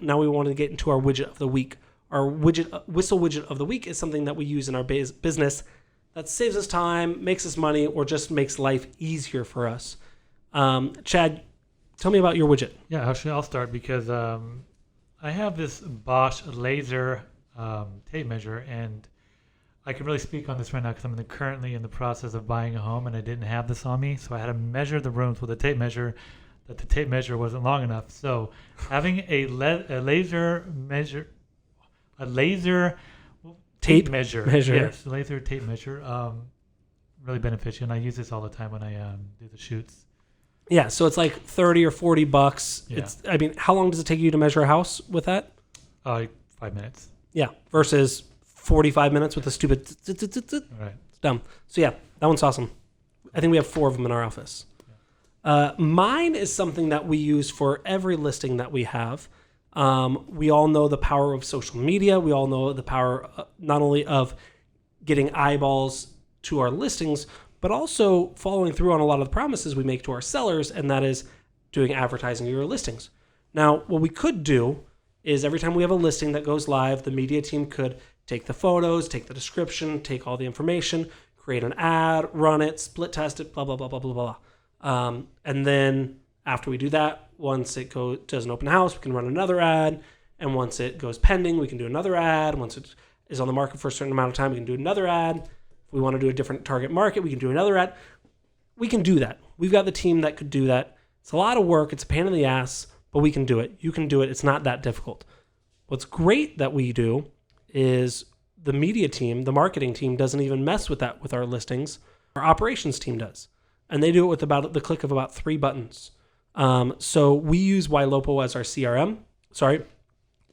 now we want to get into our widget of the week. Our Whissel Widget of the week is something that we use in our business that saves us time, makes us money, or just makes life easier for us. Chad, tell me about your widget. Yeah, actually, I'll start because I have this Bosch laser tape measure, and I can really speak on this right now because I'm currently in the process of buying a home, and I didn't have this on me, so I had to measure the rooms with a tape measure. That the tape measure wasn't long enough. So having a laser tape measure. Yes, laser tape measure. Really beneficial, and I use this all the time when I do the shoots. Yeah, so it's like $30 or $40. Yeah. How long does it take you to measure a house with that? 5 minutes. Yeah, versus 45 minutes with a stupid. Right. It's dumb. So yeah, that one's awesome. I think we have 4 of them in our office. Mine is something that we use for every listing that we have. We all know the power of social media. We all know the power not only of getting eyeballs to our listings, but also following through on a lot of the promises we make to our sellers, and that is doing advertising of your listings. Now, what we could do is every time we have a listing that goes live, the media team could take the photos, take the description, take all the information, create an ad, run it, split test it, blah, blah, blah, blah, blah, blah. And then after we do that, once it does an open house, we can run another ad. And once it goes pending, we can do another ad. Once it is on the market for a certain amount of time, we can do another ad. If we want to do a different target market, we can do another ad. We can do that. We've got the team that could do that. It's a lot of work. It's a pain in the ass, but we can do it. You can do it. It's not that difficult. What's great that we do is the media team, the marketing team, doesn't even mess with that with our listings. Our operations team does. And they do it with about the click of about 3 buttons. So we use Ylopo as our CRM.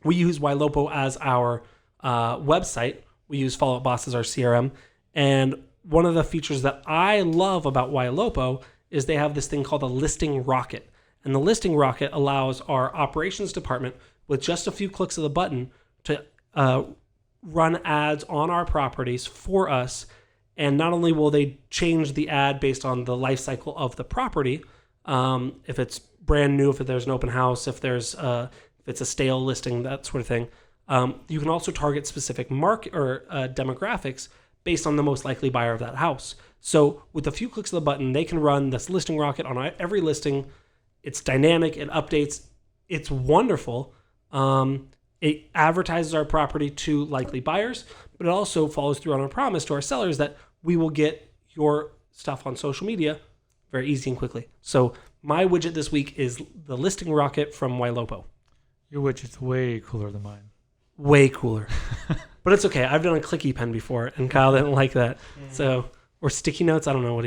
We use Ylopo as our website. We use Follow Up Boss as our CRM. And one of the features that I love about Ylopo is they have this thing called a listing rocket. And the listing rocket allows our operations department, with just a few clicks of the button, to run ads on our properties for us. And not only will they change the ad based on the life cycle of the property, if it's brand new, if there's an open house, if it's a stale listing, that sort of thing. You can also target specific market or demographics based on the most likely buyer of that house. So with a few clicks of the button, they can run this listing rocket on every listing. It's dynamic. It updates. It's wonderful. It advertises our property to likely buyers, but it also follows through on our promise to our sellers that we will get your stuff on social media very easy and quickly. So my widget this week is the listing rocket from Ylopo. Your widget's way cooler than mine. Way cooler. But it's okay. I've done a clicky pen before, and Kyle didn't like that. So, or sticky notes. I don't know what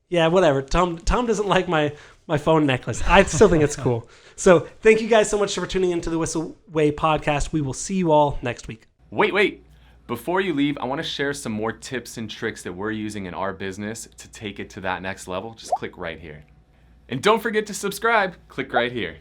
yeah, whatever. Tom doesn't like my phone necklace. I still think it's cool. So thank you guys so much for tuning into the Whissel Way podcast. We will see you all next week. Wait. Before you leave, I want to share some more tips and tricks that we're using in our business to take it to that next level. Just click right here. And don't forget to subscribe. Click right here.